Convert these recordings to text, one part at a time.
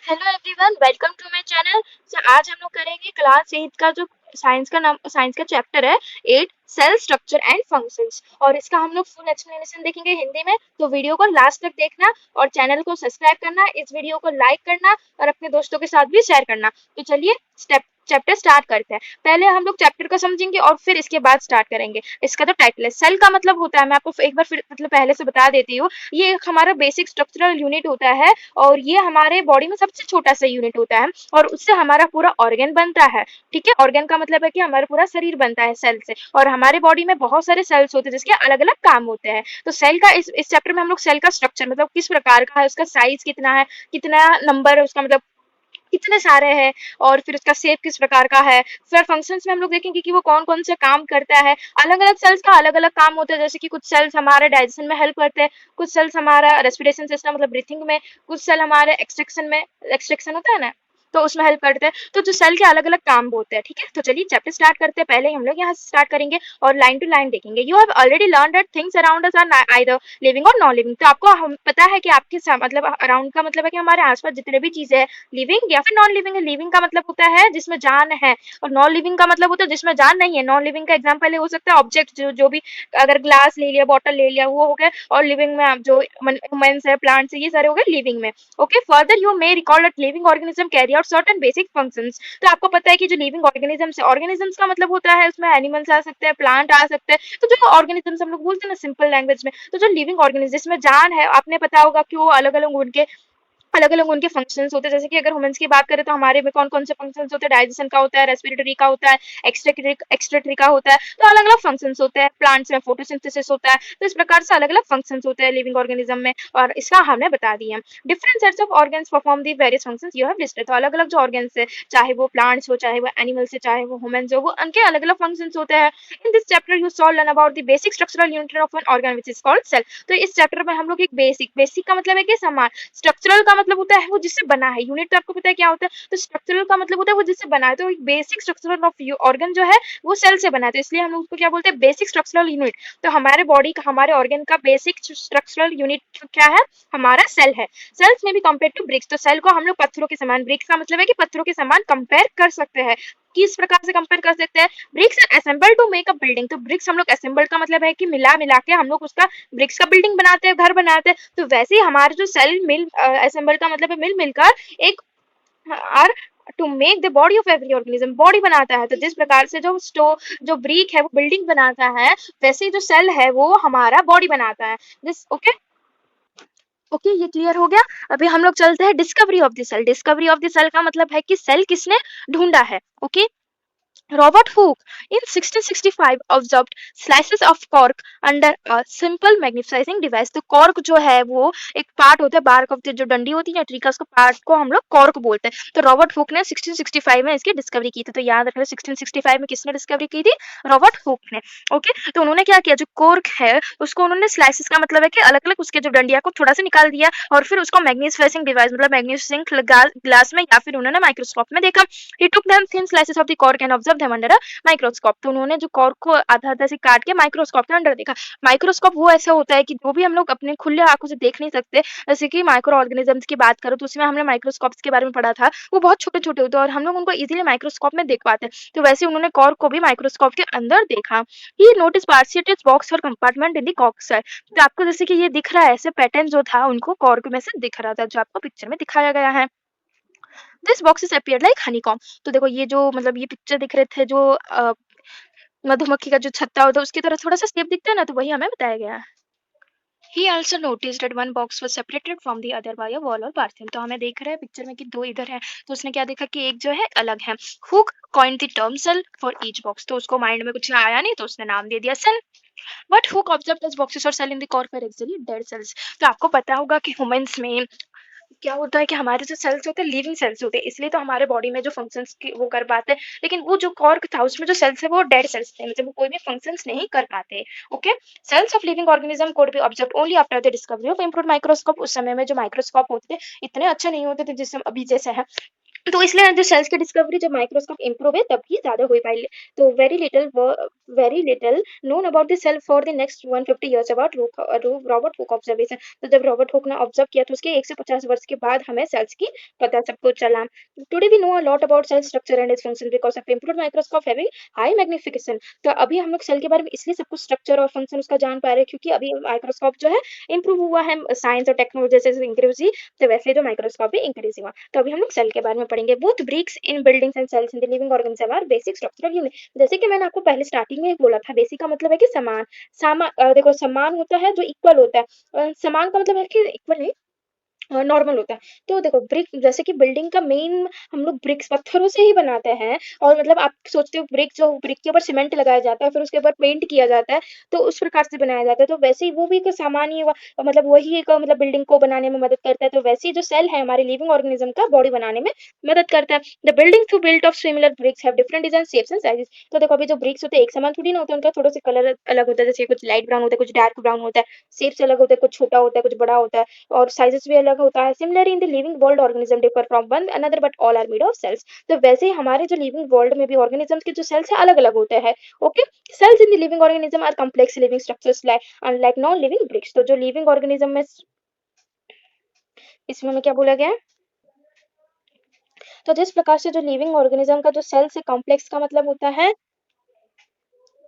Hello everyone, welcome to my channel. आज हम लोग करेंगे क्लास 8 का जो साइंस का चैप्टर है 8 सेल स्ट्रक्चर एंड फंक्शंस। और इसका हम लोग फुल एक्सप्लेनेशन देखेंगे हिंदी में, तो वीडियो को लास्ट तक देखना और चैनल को सब्सक्राइब करना, इस वीडियो को लाइक करना और अपने दोस्तों के साथ भी शेयर करना। तो चलिए चैप्टर स्टार्ट करते हैं। पहले हम लोग चैप्टर को समझेंगे और फिर इसके बाद स्टार्ट करेंगे। इसका तो टाइटल है सेल का मतलब होता है, मैं आपको एक बार फिर मतलब पहले से बता देती हूँ, ये एक हमारा बेसिक स्ट्रक्चरल यूनिट होता है और ये हमारे बॉडी में सबसे छोटा सा यूनिट होता है और उससे हमारा पूरा ऑर्गन बनता है। ठीक है, ऑर्गन का मतलब है कि हमारा पूरा शरीर बनता है सेल से, और हमारे बॉडी में बहुत सारे सेल्स होते हैं जिसके अलग अलग काम होते हैं। तो सेल का इस चैप्टर में हम लोग सेल का स्ट्रक्चर मतलब किस प्रकार का है, उसका साइज कितना है, कितना नंबर है उसका, मतलब कितने सारे हैं, और फिर उसका शेप किस प्रकार का है। फिर फंक्शंस में हम लोग देखेंगे कि वो कौन कौन से काम करता है। अलग अलग सेल्स का अलग अलग काम होता है, जैसे कि कुछ सेल्स हमारे डाइजेशन में हेल्प करते हैं, कुछ सेल्स हमारा रेस्पिरेशन सिस्टम मतलब ब्रीथिंग में, कुछ सेल हमारे एक्सट्रैक्शन होता है ना, तो उसमें हेल्प करते हैं। तो जो सेल के अलग अलग काम होते हैं। ठीक है, तो चलिए चैप्टर स्टार्ट करते हैं। पहले हम लोग यहाँ से स्टार्ट करेंगे और लाइन टू लाइन देखेंगे। You have already learn that things around us are either living or non living. तो आपको हम पता है कि आपके मतलब अराउंड का मतलब है कि हमारे आसपास जितने भी चीजें हैं, लिविंग या फिर नॉन लिविंग है। लिविंग का मतलब होता है जिसमें जान है, और नॉन लिविंग का मतलब होता है जिसमें जान नहीं है। नॉन लिविंग का एग्जांपल हो सकता है ऑब्जेक्ट, जो भी, अगर ग्लास ले लिया, बॉटल ले लिया, वो हो गया। और लिविंग में आप जो ह्यूमंस है, प्लांट्स है, ये सारे हो गए लिविंग में। Okay, further you may recall that living organism carry out certain basic functions. तो आपको पता है कि जो लिविंग ऑर्गेनिजम्स है, ऑर्गेनिजम्स का मतलब होता है उसमें एनिमल्स आ सकते हैं, प्लांट आ सकते हैं। तो जो ऑर्गेनिजम्स हम लोग बोलते हैं ना सिंपल लैंग्वेज में, तो जो लिविंग ऑर्गेनिज्म जिसमें जान है, आपने पता होगा कि वो अलग अलग उनके फंक्शंस होते हैं। जैसे कि अगर ह्यूमंस की बात करें तो हमारे में कौन कौन से फंक्शंस होते हैं, डाइजेशन का होता है, रेस्पिरेटरी का होता है, एक्सक्रेटरी का होता है। तो अलग अलग फंक्शंस होते हैं। प्लांट्स में फोटोसिंथेसिस होता है। तो इस प्रकार से अलग अलग फंक्शंस होते हैं लिविंग ऑर्गेनिज्म में, और इसका हमने बता दिया। Different sets of organs perform the various functions you have listed. तो अलग अलग जो ऑर्गन्स है, चाहे वो प्लांट्स हो, चाहे वो एनिमल्स है, चाहे वो ह्यूमंस हो, वो उनके अलग अलग फंक्शंस होते हैं। In this chapter you saw learn about the basic structural unit of an organ which is called cell. तो इस चैप्टर में हम लोग एक बेसिक का मतलब है कि समान, स्ट्रक्चरल का मतलब होता है वो जिससे बना है। यूनिट तो आपको पता है क्या होता है, तो स्ट्रक्चरल का मतलब होता है वो जिससे बना है। तो बेसिक स्ट्रक्चरल ऑफ ऑर्गन जो है वो सेल से बना है, तो इसलिए हम लोग उसको क्या बोलते हैं, बेसिक स्ट्रक्चरल यूनिट। तो हमारे बॉडी का, हमारे ऑर्गन का बेसिक स्ट्रक्चरल यूनिट क्या है, हमारा सेल है। सेल्स में भी कंपेयर टू ब्रिक्स, तो सेल को हम लोग पत्थरों के समान, ब्रिक्स का मतलब है कि पत्थरों के समान कंपेयर कर सकते हैं। किस प्रकार से कंपेयर कर सकते हैं, bricks assemble to make a building. तो ब्रिक्स हम लोग असेंबल का मतलब है कि मिला मिला के हम लोग उसका ब्रिक्स का बिल्डिंग बनाते हैं, घर बनाते हैं। तो वैसे ही हमारे जो सेल मिल असेंबल का मतलब है मिल मिलकर एक are to make the body of every organism, body बनाता है। तो जिस प्रकार से जो ब्रिक है वो बिल्डिंग बनाता है, वैसे ही जो सेल है वो हमारा बॉडी बनाता है। This okay. ओके, ये क्लियर हो गया। अभी हम लोग चलते हैं discovery of the cell. Discovery of the cell का मतलब है कि सेल किसने ढूंढा है। Okay, Robert Hooke in 1665 observed slices of cork under a simple magnifying device। तो कॉर्क जो है वो एक पार्ट होता है, बार्क ऑफ द जो डंडी होती है ना ट्री का, उसको पार्ट को हम लोग कॉर्क बोलते हैं। तो रॉबर्ट हुक ने 1665 में इसकी डिस्कवरी की थी। तो याद रखना 1665 में किसने डिस्कवरी की थी, रॉबर्ट हुक ने। ओके, तो उन्होंने क्या किया, जो कॉर्क है उसको उन्होंने स्लाइसेस का मतलब है कि अलग अलग उसके जो डंडिया को थोड़ा सा निकाल दिया, और फिर उसको मैग्नीफाइंग डिवाइस मतलब मैग्नीफाइंग ग्लास में या फिर उन्होंने माइक्रोस्कोप में देखा। He took them thin slices of the cork and observed them under a microscope। तो उन्होंने जो कॉर्क को आधा आधा से काट के माइक्रोस्कोप के अंदर देखा। माइक्रोस्कोप वो ऐसा होता है कि जो भी हम लोग अपने खुले आंखों से देख नहीं सकते, जैसे कि माइक्रो ऑर्गेनिजम्स की बात करो तो उसमें हमने माइक्रोस्कोप्स के बारे में पढ़ा था, वो बहुत छोटे छोटे होते हैं और हम लोग उनको इजीली माइक्रोस्कोप में देख पाते हैं। तो वैसे उन्होंने कॉर्क को भी माइक्रोस्कोप के अंदर देखा। He notice partitioned box or compartment in the cork cell. तो आपको जैसे कि ये दिख रहा है, ऐसे पैटर्न जो था उनको कॉर्क में से दिख रहा था, जो आपको पिक्चर में दिखाया गया है। This boxes appear like honeycomb. तो देखो ये जो मतलब ये पिक्चर दिख रहे थे, जो मधुमक्खी का जो छत्ता होता है उसकी तरह थोड़ा सा शेप दिखता है ना, तो वही हमें बताया गया है। He also noticed that one box was separated from the other by a wall or partition। तो हमें देख रहे हैं पिक्चर में कि दो इधर है, तो उसने क्या देखा कि एक जो है अलग है। Hook coined the term cell for each box। तो उसको माइंड में कुछ आया नहीं तो उसने नाम दे दिया cell. What Hook observed as boxes or cell in the cork were actually dead cells। तो आपको पता होगा कि ह्यूमंस में क्या होता है कि हमारे जो सेल्स होते हैं लिविंग सेल्स होते हैं, इसलिए तो हमारे बॉडी में जो फंक्शंस वो कर पाते हैं। लेकिन वो जो कॉर्क था उसमें जो सेल्स है वो डेड सेल्स थे, मतलब वो कोई भी फंक्शंस नहीं कर पाते। Okay, cells of living organism could be observed only after the discovery of improved microscope. उस समय में जो माइक्रोस्कोप होते थे इतने अच्छे नहीं होते थे जिससे अभी जैसे है। तो इसलिए जो सेल्स की डिस्कवरी जब माइक्रोस्कोप इम्प्रूव है तब ही ज़्यादा हो पाई। तो very little known about the cell for the next 150 years about Robert Hooke observation. तो जब रॉबर्ट हुक ने ऑब्जर्व किया तो उसके 150 वर्ष के बाद हमें सेल्स की पता सबको चला। Today we know a lot about cell structure and its function because of improved microscope having high magnification. तो अभी हम लोग सेल के बारे में इसलिए सब कुछ स्ट्रक्चर और फंक्शन उसका जान पा रहे हैं क्योंकि अभी माइक्रोस्कोप जो है इम्प्रूव हुआ है, साइंस और टेक्नोलॉजी जैसे इंक्रीज हुई, तो वैसे जो माइक्रोस्कोप भी इंक्रीज हुआ। तो अभी हम लोग सेल के बारे में पढ़ेंगे। Both bricks in buildings and cells in the living organism are basic structural unit. जैसे कि मैंने आपको पहले स्टार्टिंग में बोला था, बेसिक का मतलब है कि समान। देखो समान होता है जो इक्वल होता है। समान का मतलब है कि इक्वल नहीं, नॉर्मल होता है। तो देखो ब्रिक जैसे कि बिल्डिंग का मेन हम लोग ब्रिक्स पत्थरों से ही बनाते हैं, और मतलब आप सोचते हो ब्रिक जो ब्रिक के ऊपर सीमेंट लगाया जाता है फिर उसके ऊपर पेंट किया जाता है, तो उस प्रकार से बनाया जाता है। तो वैसे ही वो भी एक सामान ही हुआ, मतलब वही एक मतलब बिल्डिंग को बनाने में मदद करता है। तो वैसे ही जो सेल है हमारे लिविंग ऑर्गेनिज्म का बॉडी बनाने में मदद करता है। The building to built of similar bricks have different design shapes and sizes. तो देखो अभी जो ब्रिक्स होते हैं एक समान थोड़ी ना होता है, उनका थोड़ा सा कलर अलग होता है, जैसे कुछ लाइट ब्राउन होता है, कुछ डार्क ब्राउन होता है, शेप्स अलग होते हैं, कुछ छोटा होता है, कुछ बड़ा होता है, और साइजेस भी अलग होता है। Similarly in the living world organism differ from one another but all are made of cells. तो वैसे ही हमारे जो लिविंग वर्ल्ड में भी ऑर्गेनिजम्स के जो सेल्स है अलग अलग होते हैं। Okay, cells in the living organism are complex living structures like unlike non living bricks. तो जो लिविंग ऑर्गेनिज्म में इसमें हमें क्या बोला गया है, तो जिस प्रकार से जो लिविंग ऑर्गेनिज्म का जो सेल्स है कॉम्प्लेक्स का मतलब होता है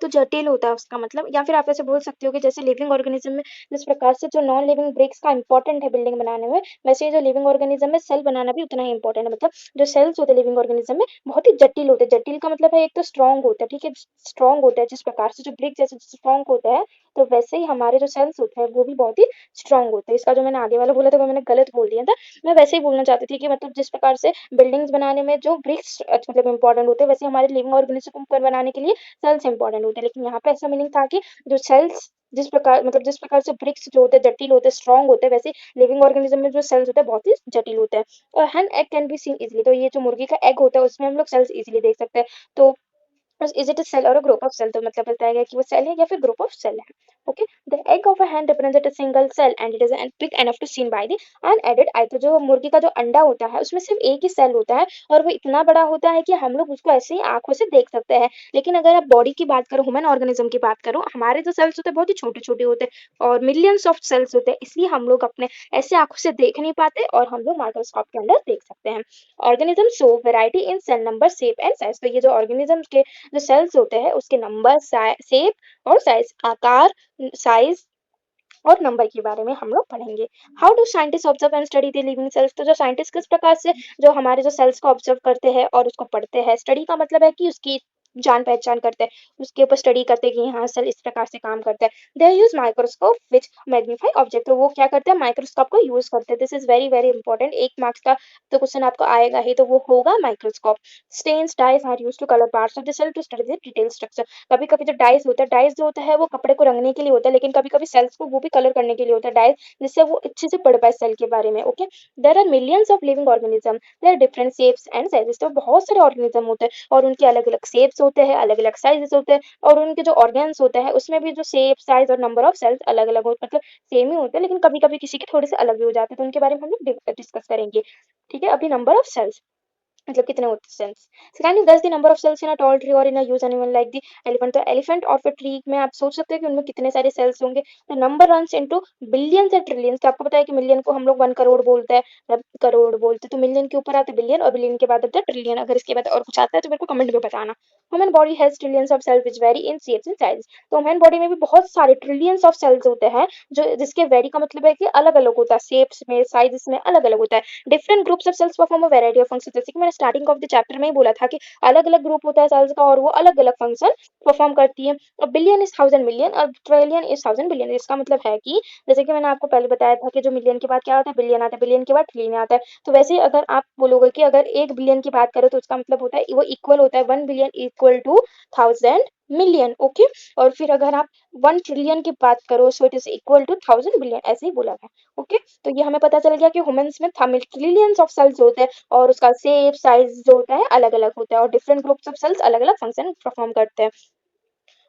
तो जटिल होता है उसका मतलब, या फिर आप ऐसे बोल सकते हो कि जैसे लिविंग ऑर्गेनिज्म में जिस प्रकार से जो नॉन लिविंग ब्रिक्स का इंपॉर्टेंट है बिल्डिंग बनाने में, वैसे ही जो लिविंग ऑर्गेनिज्म में सेल बनाना भी उतना ही इंपॉर्टेंट है। मतलब जो सेल्स होते हैं लिविंग ऑर्गेनिज्म में बहुत ही जटिल होते हैं। जटिल का मतलब है एक तो स्ट्रॉन्ग होता है, ठीक है, स्ट्रॉन्ग होता है जिस प्रकार से जो ब्रिक जैसे स्ट्रॉन्ग होता है, तो वैसे ही हमारे जो सेल्स होते हैं वो भी बहुत ही स्ट्रॉन्ग होते हैं। इसका जो मैंने आगे वाला बोला था वो मैंने गलत बोल दिया था। मैं वैसे ही बोलना चाहती थी कि मतलब जिस प्रकार से बिल्डिंग्स बनाने में जो ब्रिक्स मतलब इंपॉर्टेंट होते हैं, वैसे हमारे लिविंग ऑर्गेनिज्म को बनाने के लिए सेल्स इंपॉर्टेंट होते हैं। लेकिन यहाँ पे ऐसा मीनिंग था कि जो सेल्स जिस प्रकार से ब्रिक्स जो होते हैं जटिल होते हैं, स्ट्रॉन्ग होते हैं, वैसे लिविंग ऑर्गेनिज्म में जो सेल्स होते हैं बहुत ही जटिल होते हैं। और hen egg can be seen easily. तो ये जो मुर्गी का एग होता है उसमें हम लोग सेल्स इजीली देख सकते हैं। तो is it a cell or a group of cell? तो मतलब बताया गया कि वो सेल है या फिर ग्रुप ऑफ सेल है। Okay, the egg of a hen represent a single cell and it is big enough to seen by the unaided eye। तो जो मुर्गी का जो अंडा होता है उसमें सिर्फ एक ही सेल होता है और वो इतना बड़ा होता है कि हम लोग उसको ऐसे ही आंखों से देख सकते हैं। लेकिन अगर आप बॉडी की बात करो, ह्यूमन ऑर्गेनिज्म की बात करो, हमारे जो सेल्स होते हैं बहुत ही छोटे छोटे होते हैं और मिलियंस ऑफ सेल्स होते हैं, इसलिए हम लोग अपने ऐसे आंखों से देख नहीं पाते और हम लोग माइक्रोस्कोप के अंदर देख सकते हैं। Organism show variety in cell number, shape and size. तो ये जो ऑर्गेनिज्म के जो सेल्स होते हैं उसके नंबर, शेप और साइज, आकार, साइज और नंबर के बारे में हम लोग पढ़ेंगे। How do scientist observe and study the living cells? तो जो साइंटिस्ट किस प्रकार से जो हमारे जो सेल्स को ऑब्जर्व करते हैं और उसको पढ़ते हैं, स्टडी का मतलब है कि उसकी जान पहचान करते हैं, उसके ऊपर स्टडी करते हैं कि हाँ सेल इस प्रकार से काम करता है। दे यूज माइक्रोस्कोप विच मैग्नीफाई ऑब्जेक्ट। तो वो क्या करते हैं, माइक्रोस्कोप को यूज करते हैं। This is very very important, 1 marks का तो क्वेश्चन आपको आएगा ही, तो वो होगा microscope. Stains dyes are use to colour parts of the cell to study the detail structure. कभी कभी जो डाइस होता है, डाइस जो होता है वो कपड़े को रंगने के लिए होता है, लेकिन कभी कभी सेल्स को वो भी कलर करने के लिए होता है डाइस, जिससे वो अच्छे से पढ़ पाए सेल के बारे में। Okay, there are millions of living organism, there are different shapes and sizes. तो बहुत सारे ऑर्गेनिज्म होते हैं और उनके अलग अलग शेप्स होते हैं, अलग अलग साइजेस होते हैं, और उनके जो ऑर्गन्स होते हैं उसमें भी जो शेप, साइज और नंबर ऑफ सेल्स अलग अलग होते, मतलब सेम ही होते हैं, लेकिन कभी कभी किसी के थोड़े से अलग भी हो जाते हैं, तो उनके बारे में हम लोग डिस्कस करेंगे। ठीक है, अभी नंबर ऑफ सेल्स मतलब कितने होते हैं sales. So can you guess the number of cells in a tall tree or in a huge animal like the elephant? तो एलिफेंट और फिर ट्री में आप सोच सकते हैं कि उनमें कितने सारे सेल्स होंगे। The number runs into billions and trillions. तो आपको पता है कि मिलियन को हम लोग 1 करोड़ बोलते हैं, मतलब करोड़ बोलते हैं, तो मिलियन के ऊपर आते बिलियन और बिलियन के बाद आता है ट्रिलियन। अगर इसके बाद और कुछ आता है तो मेरे को कमेंट में बताना। Human body has trillions of cells which vary in shapes and size. तो ह्यूमन बॉडी में भी बहुत सारे ट्रिलियंस ऑफ सेल्स होते हैं जो जिसके वेरी का मतलब है कि अलग अलग होता है, शेप्स में, साइजेस में अलग अलग होता है। Different groups of cells perform a variety of function. जैसे कि मैंने स्टार्टिंग ऑफ द चैप्टर में ही बोला था कि अलग अलग ग्रुप होता है सेल्स का और वो अलग अलग फंक्शन परफॉर्म करती है। और बिलियन इज 1000 मिलियन और ट्रिलियन इज 1000 बिलियन। इसका मतलब है कि जैसे कि मैंने आपको पहले बताया था कि जो मिलियन के बाद क्या आता है, बिलियन आता है, बिलियन के बाद ट्रिलियन आता है। तो वैसे ही अगर आप बोलोगे कि अगर 1 बिलियन की बात करो तो उसका मतलब होता है वो इक्वल होता है 1 billion equal to 1000 million. Okay, और फिर अगर आप 1 ट्रिलियन की बात करो so it is equal to 1000 billion, ऐसे ही बोला है। ओके, तो ये हमें पता चल गया कि ह्यूमंस में ट्रिलियंस ऑफ सेल्स होते हैं और उसका शेप, साइज जो होता है अलग अलग होता है और डिफरेंट ग्रुप्स ऑफ सेल्स अलग अलग फंक्शन परफॉर्म करते हैं।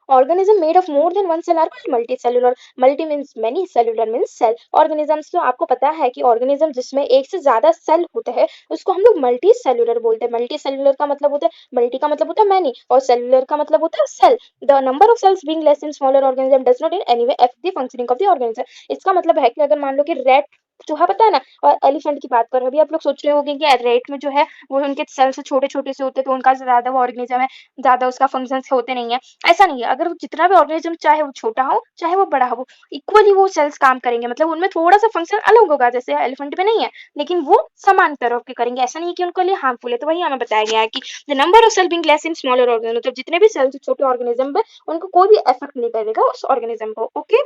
Organism made of more than one cell are called multicellular. Multi means many, cellular means cell. Organisms तो आपको पता है कि ऑर्गेनिज्म जिसमें एक से ज्यादा सेल होते हैं उसको हम लोग मल्टी सेलुलर बोलते हैं। मल्टी सेलुलर का मतलब होता है, मल्टी का मतलब होता है मैनी और सेलुलर का मतलब होता है cell. The number of cells being less in smaller organism does not in any way affect the functioning of the organism. इसका मतलब है कि अगर मान लो कि रेट चूहा पता है ना, और एलिफेंट की बात कर रहे हैं, अभी आप लोग सोच रहे होंगे कि रेट में जो है वो उनके सेल से छोटे छोटे से होते हैं तो उनका ज्यादा वो ऑर्गेनिज्म है, ज्यादा उसका फंक्शन होते नहीं है। ऐसा नहीं है, अगर जितना भी ऑर्गेनिज्म चाहे वो छोटा हो चाहे वो बड़ा हो, इक्वली वो सेल्स काम करेंगे। मतलब उनमें थोड़ा सा फंक्शन अलग होगा, जैसे एलिफेंट में नहीं है, लेकिन वो समान तरह के करेंगे। ऐसा नहीं है कि उनके लिए हार्मफुल है। तो वही हमें बताया गया है कि the number of cell being less in smaller organism, मतलब जितने भी सेल्स छोटे ऑर्गेनिज्म में उनको कोई भी इफेक्ट नहीं करेगा उस ऑर्गेनिज्म को। Okay,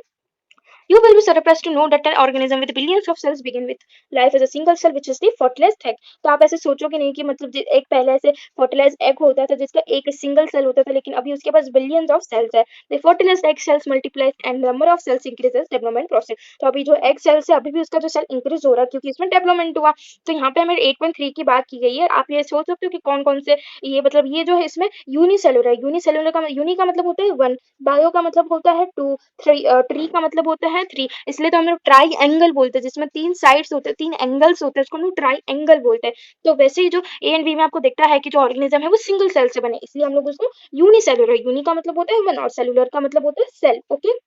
you will be surprised to know that an organism with billions of cells begin with life as a single cell which is the fertilized egg। तो आप ऐसे सोचोगे नहीं कि मतलब एक पहले ऐसे fertilized egg होता था जिसका एक सिंगल सेल होता था, लेकिन अभी उसके पास बिलियंस ऑफ सेल्स है। the fertilized egg cells multiply and number of cells increases development process। तो अभी जो एग सेल्स है अभी भी उसका जो सेल इंक्रीज हो रहा है क्योंकि इसमें डेवलपमेंट हुआ। तो यहाँ पे हमें 8.3 की बात की गई है। आप ये सोच सकते हो कि कौन कौन से ये मतलब ये जो है इसमें यूनिसेलुलर है। यूनिसेलुलर का यूनि का मतलब होता है वन, बायो का मतलब होता है टू, ट्री का मतलब होता है थ्री, इसलिए तो हम लोग ट्राई एंगल बोलते हैं जिसमें तीन साइड्स होते हैं, तीन एंगल्स होते हैं, उसको हम लोग ट्राई एंगल बोलते हैं। तो वैसे ही जो ए एंड बी में आपको दिखता है कि जो ऑर्गेनिज्म है वो सिंगल सेल से बने, इसलिए हम लोग उसको यूनिसेलुलर, यूनि का मतलब होता है वन और सेलुलर का मतलब होता है सेल। ओके,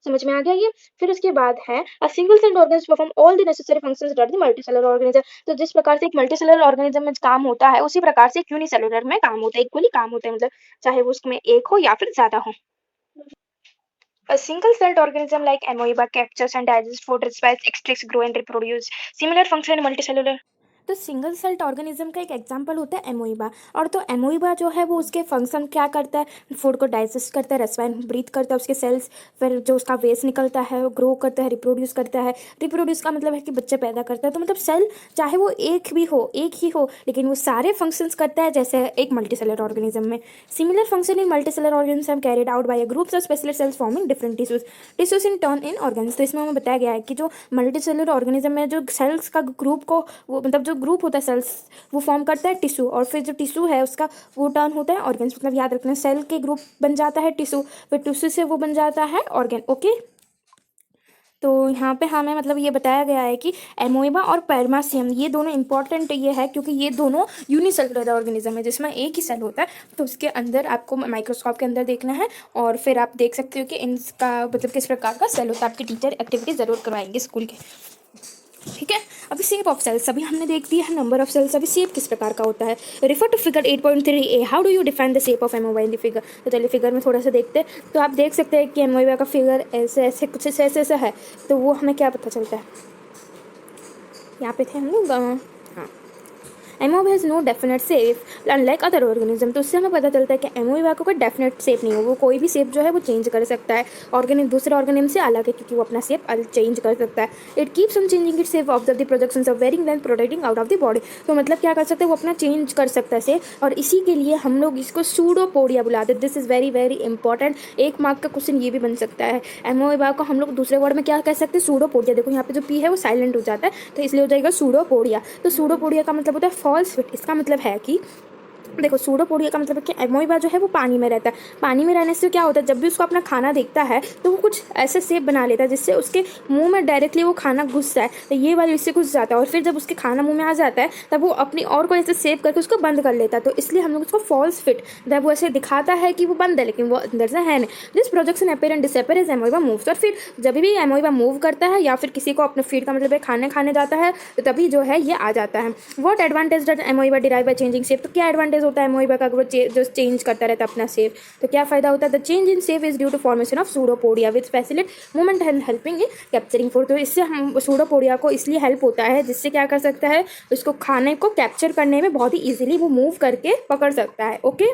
समझ में आ गया ये। फिर उसके बाद है a single celled organism perform all the necessary functions that the multicellular organism. तो जिस प्रकार से एक मल्टीसेलुलर ऑर्गेनिज्म में काम होता है उसी प्रकार से एक यूनिसेलुलर में काम होता है, इक्वली काम होता है, मतलब चाहे वो उसमें एक हो या फिर ज्यादा हो। A single-celled organism like amoeba captures and digests food, respires, extracts, grow and reproduce. Similar function in multicellular। तो सिंगल सेल्ड ऑर्गेनिज्म का एक एग्जांपल होता है एमोइबा। और तो एमोइबा जो है वो उसके फंक्शन क्या करता है, फूड को डाइजेस्ट करता है, रेस्पायर ब्रीथ करता है उसके सेल्स, फिर जो उसका वेस्ट निकलता है वो ग्रो करता है, रिप्रोड्यूस करता है। रिप्रोड्यूस का मतलब है कि बच्चे पैदा करता है। तो मतलब सेल चाहे वो एक भी हो, एक ही हो, लेकिन वो सारे फंक्शंस करता है जैसे एक मल्टीसेलर ऑर्गेनिज्म में। Similar function in multicellular organism carried out by groups of special cells forming different tissues in turn in organs. तो इसमें हमें बताया गया है कि जो मल्टीसेलर ऑर्गेनिज्म में जो सेल्स का ग्रुप को वो मतलब जो ग्रुप होता है सेल्स वो फॉर्म करता है टिश्यू, और फिर जो टिश्यू है उसका वो टर्न होता है ऑर्गन्स। मतलब याद रखना, सेल के ग्रुप बन जाता है टिश्यू, फिर टिश्यू से वो बन जाता है ऑर्गन। ओके, तो यहाँ पे हमें मतलब ये बताया गया है कि एमोइबा और पेरमासियम ये दोनों इंपॉर्टेंट ये है क्योंकि ये दोनों यूनिसेलुलर ऑर्गेनिज्म है जिसमें एक ही सेल होता है। तो उसके अंदर आपको माइक्रोस्कोप के अंदर देखना है और फिर आप देख सकते हो कि इनका मतलब किस प्रकार का सेल होता है। आपके टीचर एक्टिविटी ज़रूर करवाएंगे स्कूल के, ठीक है। अभी शेप ऑफ सेल्स अभी हमने देख दिया है, नंबर ऑफ सेल्स। अभी शेप किस प्रकार का होता है, refer to figure 8.3a। How do you define the shape of amoeba in the figure. तो चलिए फिगर में थोड़ा सा देखते हैं। तो आप देख सकते हैं कि एमोइबा का फिगर ऐसे ऐसे कुछ ऐसे ऐसा है। तो वो हमें क्या पता चलता है, यहाँ पे थे हम लोग, हाँ, amoeba has no definite shape unlike other organism. तो उससे हमें पता चलता है कि एमोइबा को कोई डेफिनेट शेप नहीं हो, वो कोई भी शेप जो है वो चेंज कर सकता है। दूसरे ऑर्गेनिज्म से अलग है क्योंकि वो अपना शेप चेंज कर सकता है। It keeps on changing its shape observe the projections of varying length protecting out of the body. तो मतलब क्या कर सकते हैं, वो अपना चेंज कर सकता है शेप, और इसी के लिए हम लोग इसको सूडोपोडिया बुलाते हैं। This is very very important, एक मार्क का क्वेश्चन ये भी बन सकता है। एमोइबा को हम लोग दूसरे वर्ड में क्या कह सकते हैं, सूडोपोडिया। देखो यहाँ पे जो पी है वो साइलेंट हो जाता है तो इसलिए हो जाएगा सूडोपोडिया। तो सूडोपोडिया का मतलब होता है फॉल्स फिट। इसका मतलब है कि देखो सूडोपोडिया का मतलब है कि एमोइबा जो है वो पानी में रहता है। पानी में रहने से क्या होता है, जब भी उसको अपना खाना देखता है तो वो कुछ ऐसे शेप बना लेता है जिससे उसके मुंह में डायरेक्टली वो खाना घुसता है। तो ये वाली इससे घुस जाता है और फिर जब उसके खाना मुंह में आ जाता है तब वो अपनी और को ऐसे शेप करके उसको बंद कर लेता है। तो इसलिए हम लोग उसको फॉल्स फिट, जब वो ऐसे दिखाता है कि वो बंद है लेकिन वो अंदर से है नहीं। This projection appear and disappear as amoeba moves. और फिर जब भी एमोइबा मूव करता है या फिर किसी को अपने फीड का मतलब खाने जाता है तो तभी जो है ये आ जाता है। What advantage does amoeba derive by changing shape. तो क्या एडवांटेज होता है एमोइबा का, वो जो चेंज करता रहता है अपना शेप, तो क्या फायदा होता है। The change in shape is due to formation of pseudopodia which facilitate movement and helping in capturing food. तो इससे हम सूडोपोडिया को इसलिए हेल्प होता है जिससे क्या कर सकता है, उसको खाने को कैप्चर करने में बहुत ही ईजिली वो मूव करके पकड़ सकता है। Okay,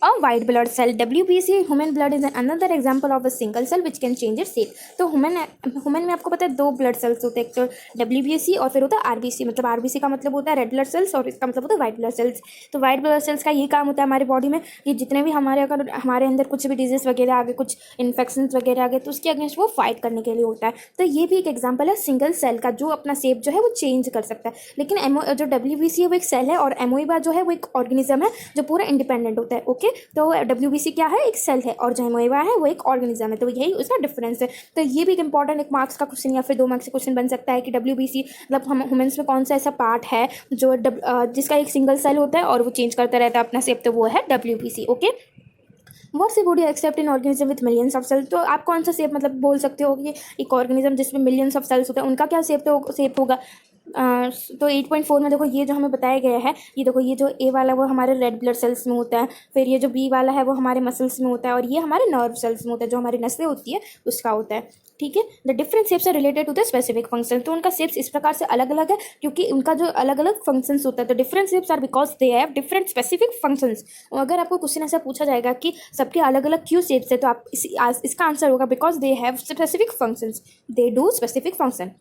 A white blood cell WBC human blood is another example of a single cell which can change its shape। तो ह्यूमन में आपको पता है दो ब्लड सेल्स होते हैं, एक तो WBC और फिर होता है RBC। मतलब RBC का मतलब होता है रेड ब्लड सेल्स और इसका मतलब होता है वाइट ब्लड सेल्स। तो वाइट ब्लड सेल्स का ये काम होता है हमारे बॉडी में कि जितने भी अगर हमारे अंदर कुछ भी डिजीज वगैरह आ गए, कुछ इन्फेक्शन वगैरह आ गए तो उसके अगेंस्ट वो फाइट करने के लिए होता है। तो ये भी एक एग्जाम्पल है सिंगल सेल का जो अपना शेप जो है वो चेंज कर सकता है। लेकिन जो WBC है वो एक सेल है और एमोइबा जो है वो एक ऑर्गेनिज्म है जो पूरा इंडिपेंडेंट होता है। ओके, तो WBC क्या है, एक सेल है, और जो अमीबा है वो एक ऑर्गेनिज्म है, तो यही उसका डिफरेंस है। तो ये भी एक इंपॉर्टेंट एक मार्क्स का क्वेश्चन या फिर 2 मार्क्स का क्वेश्चन बन सकता है कि WBC मतलब हम ह्यूमन्स में कौन सा ऐसा पार्ट है जो जिसका एक सिंगल सेल होता है और वो चेंज करता रहता है अपना शेप, तो वो है WBC। Okay, what shape would you except in organism with millions of cells? तो आप कौन सा शेप मतलब बोल सकते हो कि एक ऑर्गेनिज्म जिसमें मिलियंस ऑफ सेल्स होते हैं उनका क्या शेप होगा? तो 8.4 में देखो ये जो हमें बताया गया है, ये देखो ये जो ए वाला वो हमारे रेड ब्लड सेल्स में होता है, फिर ये जो बी वाला है वो हमारे मसल्स में होता है, और ये हमारे नर्व सेल्स में होता है, जो हमारी नसें होती है उसका होता है। ठीक है, the different shapes are related to the specific function. तो उनका शेप्स इस प्रकार से अलग अलग है क्योंकि उनका जो अलग अलग फंक्शंस होता है। तो different shapes are because they have different specific functions. और अगर आपको क्वेश्चन ऐसा पूछा जाएगा कि सबके अलग अलग क्यों शेप्स है, तो आप इसका आंसर होगा because they have specific functions, they do specific function.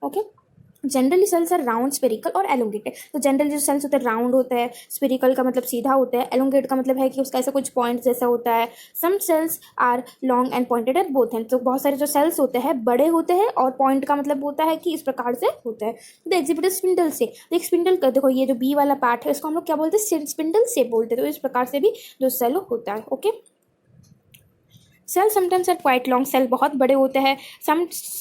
Okay, generally cells are round, spherical or elongated. तो जनरली जो सेल्स होते हैं राउंड होता है, स्पेरिकल का मतलब सीधा होता है, एलोंगेट का मतलब है कि उसका ऐसा कुछ पॉइंट जैसा होता है। Some cells are long and pointed at both end. तो बहुत सारे जो सेल्स होते हैं बड़े होते हैं, और पॉइंट का मतलब होता है कि इस प्रकार से होता है। तो एग्जिबिट स्पिंडल से, तो एक स्पिंडल का देखो ये जो बी वाला पार्ट है इसको हम लोग क्या बोलते हैं, स्पिंडल शेप बोलते हैं। तो इस प्रकार से भी जो सेल होता है। Okay, cell sometimes are quite long, cell बहुत बड़े होते हैं। Some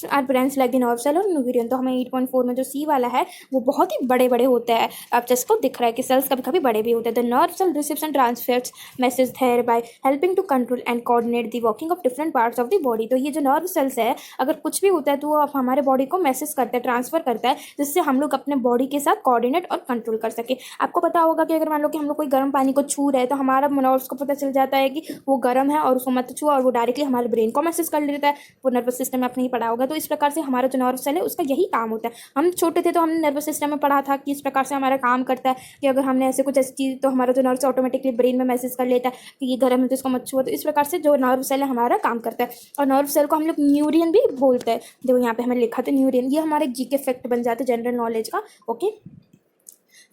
are branch like the nerve cell और न्यूक्लियन। तो हमें 8.4 में जो सी वाला है वो बहुत ही बड़े बड़े होते हैं। अब जिसको दिख रहा है कि सेल्स कभी कभी बड़े भी होते हैं। The nerve cell receives and transfers message thereby helping to control and coordinate the working of different parts of the body. तो ये जो नर्व सेल्स है अगर कुछ भी होता है तो वो हमारे बॉडी को मैसेज करता है, ट्रांसफर करता है, जिससे हम लोग अपने बॉडी के साथ कोऑर्डिनेट और कंट्रोल कर सके। आपको पता होगा कि अगर मान लो कि हम लोग कोई गर्म पानी को छू रहे हैं तो हमारा नर्व्स को पता चल जाता है कि वो गर्म है और उसको मत छुओ, और वो डायरेक्टली हमारे ब्रेन मैसेज कर लेता है। वो नर्वस सिस्टम में आपने ही पढ़ा होगा। तो इस प्रकार से हमारा जो नर्व सेल है उसका यही काम होता है। हम छोटे थे तो हमने नर्वस सिस्टम में पढ़ा था कि इस प्रकार से हमारा काम करता है कि अगर हमने ऐसे कुछ ऐसी चीज़ तो हमारा जो नर्व ऑटोमेटिकली ब्रेन में मैसेज कर लेता है कि ये गर्म है तो इसको मत छुओ। तो इस प्रकार से जो नर्व सेल है हमारा काम करता है। और नर्व सेल को हम लोग न्यूरियन भी बोलते हैं। देखो यहाँ पे हमें लिखा था न्यूरियन। ये हमारे जीके फैक्ट बन जाते हैं जनरल नॉलेज का। ओके,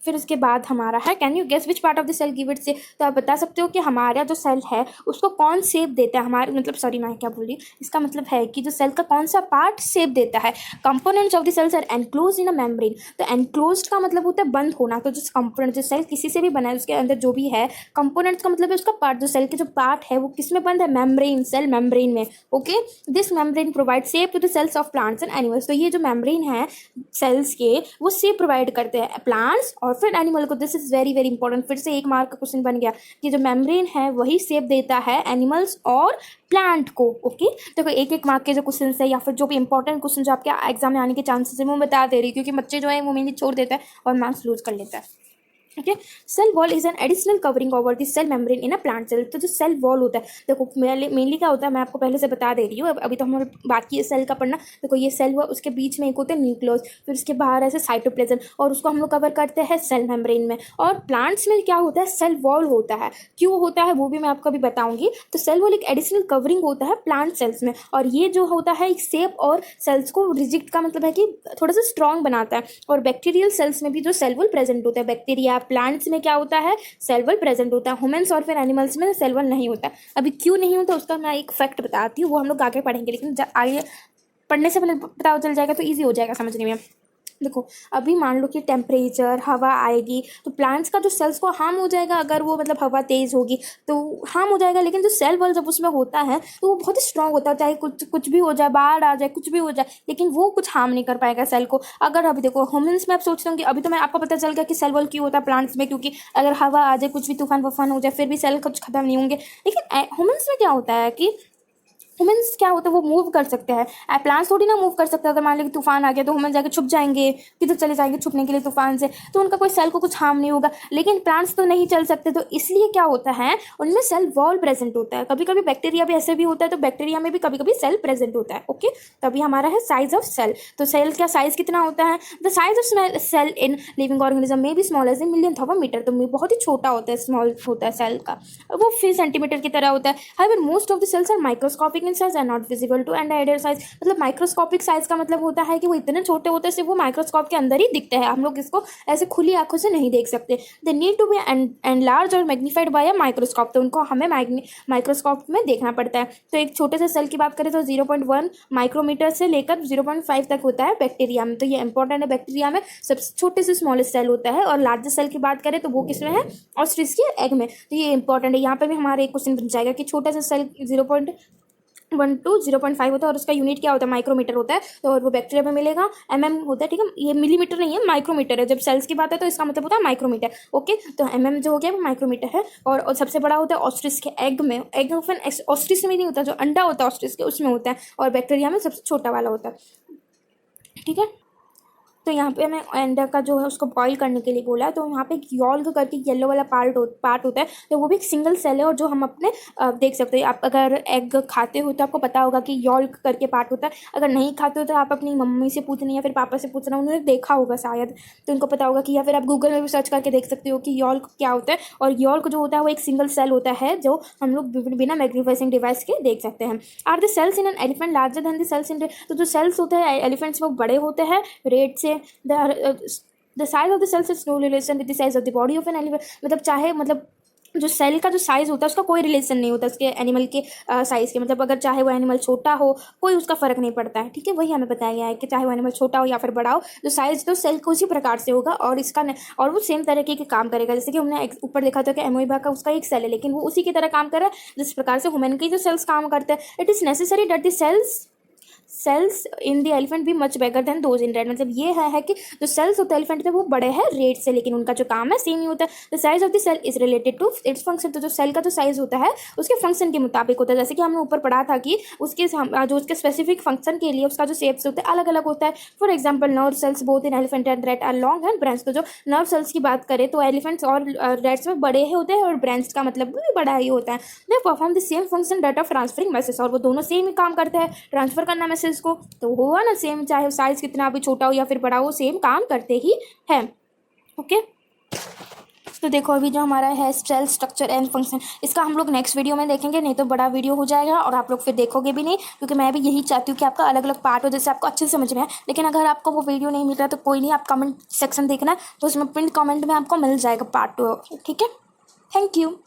फिर उसके बाद हमारा है can you guess which part of the cell give it shape. तो आप बता सकते हो कि हमारा जो सेल है उसको कौन शेप देता है। हमारे मतलब सॉरी मैं क्या बोल रही हूँ, इसका मतलब है कि जो सेल का कौन सा पार्ट शेप देता है। Components of the cells are enclose in a membrane. तो एनक्लोज का मतलब होता है बंद होना। तो जो कंपोनेंट जो सेल किसी से भी बना है उसके अंदर जो भी है, कंपोनेंट्स का मतलब है उसका पार्ट, जो सेल के जो पार्ट है वो किस में बंद है, मेम्ब्रेन, सेल मेम्ब्रेन में। Okay, this membrane provide shape to the cells of plants and animals. तो ये जो मेम्ब्रेन है सेल्स के वो शेप प्रोवाइड करते हैं प्लांट्स और फिर एनिमल को। This is very very important. फिर से एक मार्क का क्वेश्चन बन गया कि जो मेम्ब्रेन है वही शेप देता है एनिमल्स और प्लांट को। ओके, देखो एक एक मार्क के जो क्वेश्चन है या फिर जो भी इंपॉर्टेंट क्वेश्चन जो आपके एग्जाम में आने के चांसेस है वो बता दे रही, क्योंकि बच्चे जो है वो मेनली छोड़ देता है और मार्क्स लूज कर लेता है। ठीक है, cell wall is an additional covering over the cell membrane in a plant cell. तो जो सेल वॉल होता है देखो मेनली क्या होता है मैं आपको पहले से बता दे रही हूँ। अभी तो हमारे बाकी है सेल का पढ़ना। देखो ये सेल हुआ, उसके बीच में एक होता है न्यूक्लियस, फिर उसके बाहर ऐसे साइटोप्लाज्म, और उसको हम लोग कवर करते हैं सेल मेम्ब्रेन में। और प्लांट्स में क्या होता है, सेल वॉल होता है। क्यों होता है वो भी मैं आपको अभी बताऊंगी। तो सेल वॉल एक एडिशनल कवरिंग होता है प्लांट सेल्स में, और ये जो होता है एक शेप और सेल्स को रिजिड का मतलब है कि थोड़ा सा स्ट्रॉन्ग बनाता है। और बैक्टीरियल सेल्स में भी जो सेल वॉल प्रेजेंट होता है, बैक्टीरिया प्लांट्स में क्या होता है, सेल वॉल प्रेजेंट होता है। ह्यूमंस और फिर एनिमल्स में सेल वॉल नहीं होता। अभी क्यों नहीं होता उसका मैं एक फैक्ट बताती हूँ, वो हम लोग आगे पढ़ेंगे, लेकिन आगे पढ़ने से पहले पता चल जाएगा तो ईजी हो जाएगा समझने में। देखो अभी मान लो कि टेम्परेचर हवा आएगी तो प्लांट्स का जो सेल्स को हार्म हो जाएगा। अगर वो मतलब हवा तेज़ होगी तो हार्म हो जाएगा, लेकिन जो सेल वॉल जब उसमें होता है तो वो बहुत ही स्ट्रांग होता है। चाहे कुछ भी हो जाए, बाढ़ आ जाए, कुछ भी हो जाए, लेकिन वो कुछ हार्म नहीं कर पाएगा सेल को। अगर अभी देखो ह्यूमंस में आप सोचते हो कि अभी तो मैं आपको पता चल गया कि सेल वॉल क्यों होता है प्लांट्स में, क्योंकि अगर हवा आ जाए, कुछ भी तूफान वफान हो जाए, फिर भी सेल कुछ खत्म नहीं होंगे। लेकिन ह्यूमंस में क्या होता है कि ह्यूमंस क्या होता है वो मूव कर सकते हैं। प्लांट्स थोड़ी ना मूव कर सकते हैं। अगर मान लो कि तूफान आ गया तो ह्यूमन जाके छुप जाएंगे, किधर चले जाएंगे छुपने के लिए तूफान से, तो उनका कोई सेल को कुछ हार्म नहीं होगा। लेकिन प्लांट्स तो नहीं चल सकते, तो इसलिए क्या होता है उनमें सेल वॉल प्रेजेंट होता है। कभी कभी बैक्टीरिया भी ऐसे भी होता है, तो बैक्टीरिया में भी कभी कभी सेल प्रेजेंट होता है। ओके, तभी हमारा है साइज ऑफ सेल। तो सेल का साइज कितना होता है, the size of cell in living organism may be small as a millionth of a metre. तो बहुत ही छोटा होता है, स्मॉल होता है सेल का, वो फिर सेंटीमीटर की तरह होता है। However most of the cells are microscopic in size and not visible to and size. मतलब माइक्रोस्कोपिक साइज का मतलब होता है कि वो इतने छोटे होते हैं सिर्फ वो माइक्रोस्कोप के अंदर ही दिखते हैं, हम लोग इसको ऐसे खुली आंखों से नहीं देख सकते। They need to be enlarge or magnified by a microscope, तो उनको हमें माइक्रोस्कोप में देखना पड़ता है। तो एक छोटे से सेल की बात करें तो 0.1 माइक्रोमीटर से लेकर 0.5 तक होता है बैक्टीरिया में, तो ये इंपॉर्टेंट है। बैक्टीरिया में सबसे छोटे से स्मॉलेस्ट सेल होता है। और लार्जेस्ट सेल की बात करें तो वो किसमें है, ऑस्ट्रिच के एग में, तो ये इंपॉर्टेंट है। यहाँ पे भी हमारे एक क्वेश्चन बन जाएगा कि छोटा सा सेल 0.1 to 0.5 होता है और उसका यूनिट क्या होता है, माइक्रोमीटर होता है, तो और वो बैक्टीरिया में मिलेगा होता है, ठीक है। ये मिलीमीटर नहीं है, माइक्रोमीटर है। जब सेल्स की बात है तो इसका मतलब होता है माइक्रोमीटर, ओके। तो जो हो गया वो माइक्रोमीटर है। और सबसे बड़ा होता है ऑस्ट्रिच के एग में। एग ऑफन ऑस्ट्रिच में नहीं होता, जो अंडा होता है ऑस्ट्रिच के उसमें होता है, और बैक्टीरिया में सबसे छोटा वाला होता है, ठीक है। तो यहाँ पे हमें अंडा का जो है उसको बॉईल करने के लिए बोला है। तो यहाँ पे यॉल्क करके येलो वाला पार्ट होता है, तो वो भी एक सिंगल सेल है, और जो हम अपने देख सकते हैं। आप अगर एग खाते हो तो आपको पता होगा कि यॉल्क करके पार्ट होता है। अगर नहीं खाते हो तो आप अपनी मम्मी से पूछना या फिर पापा से पूछना, उन्होंने देखा होगा शायद, तो उनको पता होगा कि, या फिर आप गूगल में भी सर्च करके देख सकते हो कि यॉल्क क्या होता है। और यॉल्क जो होता है वो एक सिंगल सेल होता है, जो हम लोग बिना मैग्नीफाइंग डिवाइस के देख सकते हैं। Are the cells in an elephant larger than the cells in, तो जो सेल्स होते हैं एलिफेंट्स में बड़े होते हैं रेट से। the size of the cells is no relation with the size of the body of an animal, मतलब जो सेल का जो साइज होता है उसका कोई रिलेशन नहीं होता उसके एनिमल के साइज के। मतलब अगर चाहे वो एनिमल छोटा हो कोई उसका फर्क नहीं पड़ता है, ठीक है। वही हमें बताया गया है कि चाहे वो एनिमल छोटा हो या फिर बड़ा हो, जो साइज तो सेल को उसी प्रकार से होगा और और वो सेम तरीके के काम करेगा। जैसे कि हमने ऊपर देखा था कि एमोइबा का उसका एक सेल है, लेकिन वो उसी की तरह काम कर रहा है जिस प्रकार से ह्यूमन के जो सेल्स काम करते हैं। It is necessary that the cells in the elephant be much bigger than those in rat. मतलब ये है कि जो सेल्स होते हैं एलिफेंट में वो बड़े हैं रेड से, लेकिन उनका जो काम है सेम ही होता है। The size of the cell is related to its function, तो जो सेल का जो साइज होता है उसके फंक्शन के मुताबिक होता है। जैसे कि हमने ऊपर पढ़ा था कि उसके स्पेसिफिक फंक्शन के लिए उसका जो शेप्स होता है अलग अलग होता है। For example nerve cells both in elephant and rat are long and branch. तो जो नर्व सेल्स की बात करें तो एलिफेंट्स और रैट्स में बड़े होते हैं और ब्रांच का मतलब भी बड़ा ही होता है। They perform the same function that of transferring message, और वो दोनों सेम ही काम करते हैं ट्रांसफर करना मैसेज को। तो हुआ ना सेम, चाहे साइज कितना भी छोटा हो या फिर बड़ा हो सेम काम करते ही है, ओके। तो देखो अभी जो हमारा है सेल स्ट्रक्चर एंड फंक्शन, इसका हम लोग नेक्स्ट वीडियो में देखेंगे, नहीं तो बड़ा वीडियो हो जाएगा और आप लोग फिर देखोगे भी नहीं, क्योंकि मैं भी यही चाहती हूँ कि आपका अलग अलग पार्ट हो जैसे आपको अच्छे से समझ में आए। लेकिन अगर आपको वो वीडियो नहीं मिल रहा तो कोई नहीं, आप कमेंट सेक्शन देखना, तो उसमें प्रिंट कमेंट में आपको मिल जाएगा पार्ट 2, ठीक है। Thank you.